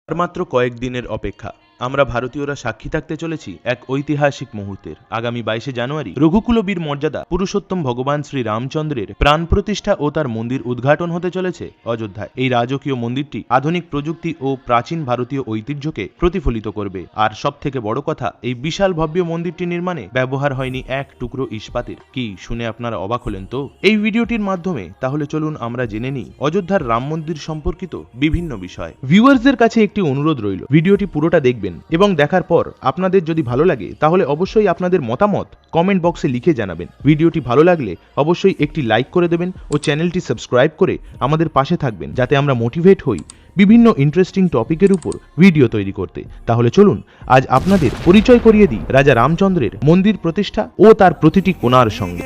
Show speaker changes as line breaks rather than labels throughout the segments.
আর মাত্র কয়েকদিনের অপেক্ষা। আমরা ভারতীয়রা সাক্ষী থাকতে চলেছি এক ঐতিহাসিক মুহূর্তের। আগামী 22শে জানুয়ারি রঘুকুল বীর মর্যাদা পুরুষোত্তম ভগবান শ্রী রামচন্দ্রের প্রাণ প্রতিষ্ঠা ও তার মন্দির উদ্ঘাটন হতে চলেছে অযোধ্যায়। এই রাজকীয় মন্দিরটি আধুনিক প্রযুক্তি ও প্রাচীন ভারতীয় ঐতিহ্যকে প্রতিফলিত করবে। আর সব থেকে বড় কথা, এই বিশাল ভব্য মন্দিরটি নির্মাণে ব্যবহার হয়নি এক টুকরো ইস্পাতের। কি শুনে আপনারা অবাক হলেন তো এই ভিডিওটির মাধ্যমে? তাহলে চলুন আমরা জেনে নিই অযোধ্যার রাম মন্দির সম্পর্কিত বিভিন্ন বিষয়। ভিউয়ার্সদের কাছে একটি অনুরোধ রইল, ভিডিওটি পুরোটা দেখবেন এবং দেখার পর আপনাদের যদি ভালো লাগে তাহলে অবশ্যই আপনাদের মতামত কমেন্ট বক্সে লিখে জানাবেন। ভিডিওটি ভালো লাগলে অবশ্যই একটি লাইক করে দেবেন ও চ্যানেলটি সাবস্ক্রাইব করে আমাদের পাশে থাকবেন, যাতে আমরা মোটিভেট হই বিভিন্ন ইন্টারেস্টিং টপিকের উপর ভিডিও তৈরি করতে। তাহলে চলুন আজ আপনাদের পরিচয় করিয়ে দিই রাজা রামচন্দ্রের মন্দির প্রতিষ্ঠা ও তার প্রতিটি কোণার সঙ্গে।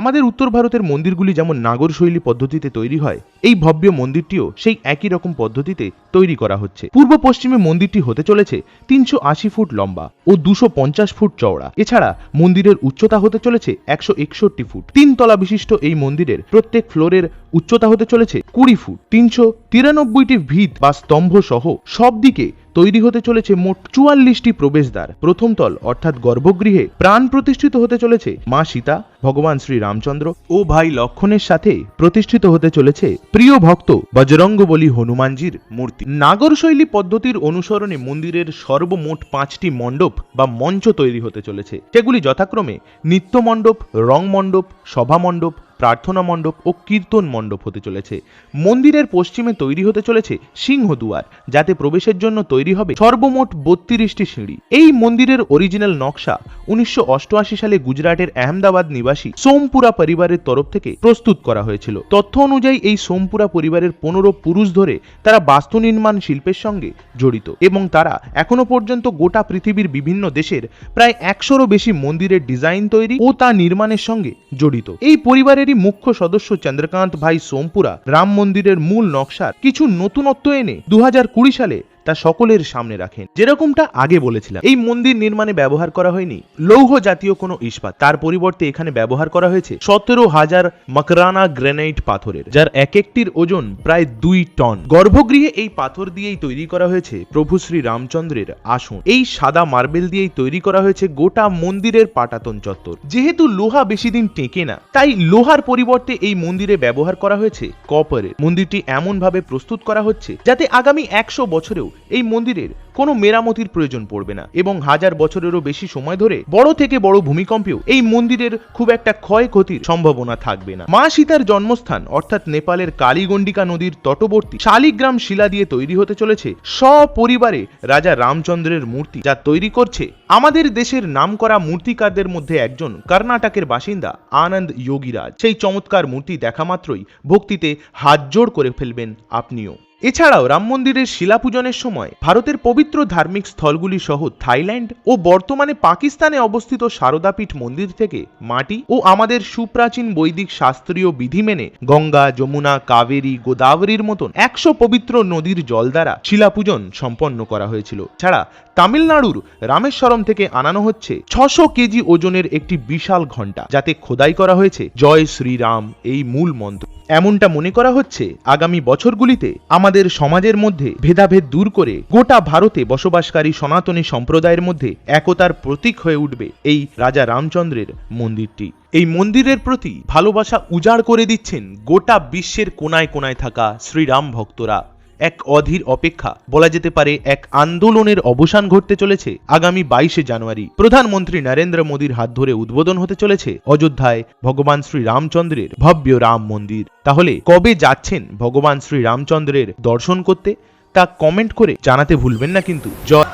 আমাদের উত্তর ভারতের মন্দিরগুলি যেমন নাগর শৈলী পদ্ধতিতে তৈরি হয়, এই ভব্য মন্দিরটিও সেই একই রকম পদ্ধতিতে তৈরি করা হচ্ছে। পূর্ব পশ্চিমে মন্দিরটি হতে চলেছে 380 ফুট লম্বা ও 250 ফুট চওড়া। এছাড়া মন্দিরের উচ্চতা হতে চলেছে 161 ফুট। 3 তলা বিশিষ্ট এই মন্দিরের প্রত্যেক ফ্লোরের উচ্চতা হতে চলেছে 20 ফুট। 393টি ভিত বা স্তম্ভ সহ সব দিকে তৈরি হতে চলেছে মোট 44টি প্রবেশদ্বার। প্রথম তল অর্থাৎ গর্ভগৃহে প্রাণ প্রতিষ্ঠিত হতে চলেছে মা সীতা, ভগবান শ্রী রামচন্দ্র ও ভাই লক্ষণের সাথে প্রতিষ্ঠিত হতে চলেছে প্রিয় ভক্ত বজরঙ্গবলী হনুমানজির মূর্তি। নাগর শৈলী পদ্ধতির অনুসরণে মন্দিরের সর্বমোট 5টি মণ্ডপ বা মঞ্চ তৈরি হতে চলেছে। সেগুলি যথাক্রমে নৃত্য মণ্ডপ, রং মণ্ডপ, সভা মণ্ডপ, প্রার্থনা মণ্ডপ ও কীর্তন মণ্ডপ হতে চলেছে। মন্দিরের পশ্চিমে তৈরি হতে চলেছে সিংহদুয়ার, যাতে প্রবেশের জন্য তৈরি হবে সর্বমোট 32টি সিঁড়ি। এই মন্দিরের অরিজিনাল নকশা 1988 সালে গুজরাটের আহমেদাবাদ নিবাসী সোমপুরা পরিবারের তরফ থেকে প্রস্তুত করা হয়েছিল। তথ্য অনুযায়ী এই সোমপুরা পরিবারের 15 পুরুষ ধরে তারা বাস্তু নির্মাণ শিল্পের সঙ্গে জড়িত এবং তারা এখনো পর্যন্ত গোটা পৃথিবীর বিভিন্ন দেশের প্রায় 100রও বেশি মন্দিরের ডিজাইন তৈরি ও তা নির্মাণের সঙ্গে জড়িত। এই পরিবারের মুখ্য সদস্য চন্দ্রকান্ত ভাই সোমপুরা রাম মন্দিরের মূল নকশার কিছু নতুনত্ব এনে 2020 সালে তা সকলের সামনে রাখেন। যেরকমটা আগে বলেছিলাম, এই মন্দির নির্মাণে ব্যবহার করা হয়নি লৌহ জাতীয় কোনো ইস্পাত। তার পরিবর্তে এখানে ব্যবহার করা হয়েছে 17,000 মকরানা গ্রানাইট পাথরের, যার এক একটির ওজন প্রায় 2 টন। গর্ভগৃহে এই পাথর দিয়েই তৈরি করা হয়েছে প্রভু শ্রী রামচন্দ্রের আসন। এই সাদা মার্বেল দিয়েই তৈরি করা হয়েছে গোটা মন্দিরের পাটাতন চত্বর। যেহেতু লোহা বেশি দিন টেকে না, তাই লোহার পরিবর্তে এই মন্দিরে ব্যবহার করা হয়েছে কপারের। মন্দিরটি এমন ভাবে প্রস্তুত করা হচ্ছে যাতে আগামী 100 বছরেও এই মন্দিরের কোনো মেরামতির প্রয়োজন পড়বে না এবং 1000 বছরেরও বেশি সময় ধরে বড় থেকে বড় ভূমিকম্পেও এই মন্দিরের খুব একটা ক্ষয়ক্ষতির সম্ভাবনা থাকবে না। মা সীতার জন্মস্থান অর্থাৎ নেপালের কালীগণ্ডিকা নদীর তটবর্তী শালিগ্রাম শিলা দিয়ে তৈরি হতে চলেছে সপরিবারে রাজা রামচন্দ্রের মূর্তি, যা তৈরি করছে আমাদের দেশের নামকরা মূর্তিকারদের মধ্যে একজন কর্ণাটকের বাসিন্দা আনন্দ যোগীরাজ। সেই চমৎকার মূর্তি দেখা মাত্রই ভক্তিতে হাত জোড় করে ফেলবেন আপনিও। এছাড়াও রাম মন্দিরের শিলাপূজনের সময় ভারতের পবিত্র ধার্মিক স্থলগুলি সহ থাইল্যান্ড ও বর্তমানে পাকিস্তানে অবস্থিত সারদাপীঠ মন্দির থেকে মাটি ও আমাদের সুপ্রাচীন বৈদিক শাস্ত্রীয় বিধি মেনে গঙ্গা, যমুনা, কাবেরী, গোদাবরীর মতন 100 পবিত্র নদীর জল দ্বারা শিলাপূজন সম্পন্ন করা হয়েছিল। ছাড়া তামিলনাড়ুর রামেশ্বরম থেকে আনানো হচ্ছে 600 কেজি ওজনের একটি বিশাল ঘণ্টা, যাতে খোদাই করা হয়েছে জয় শ্রীরাম এই মূল মন্ত্র। এমনটা মনে করা হচ্ছে আগামী বছরগুলিতে আমাদের সমাজের মধ্যে ভেদাভেদ দূর করে গোটা ভারতে বসবাসকারী সনাতনী সম্প্রদায়ের মধ্যে একতার প্রতীক হয়ে উঠবে এই রাজা রামচন্দ্রের মন্দিরটি। এই মন্দিরের প্রতি ভালোবাসা উজাড় করে দিচ্ছেন গোটা বিশ্বের কোনায় কোনায় থাকা শ্রীরাম ভক্তরা। এক অধীর অপেক্ষা, বলা যেতে পারে এক আন্দোলনের অবসান ঘটতে চলেছে আগামী 22শে জানুয়ারি। প্রধানমন্ত্রী নরেন্দ্র মোদীর হাত ধরে উদ্বোধন হতে চলেছে অযোধ্যায় ভগবান শ্রী রামচন্দ্রের ভব্য রাম মন্দির। তাহলে কবে যাচ্ছেন ভগবান শ্রী রামচন্দ্রের দর্শন করতে তা কমেন্ট করে জানাতে ভুলবেন না কিন্তু। জয়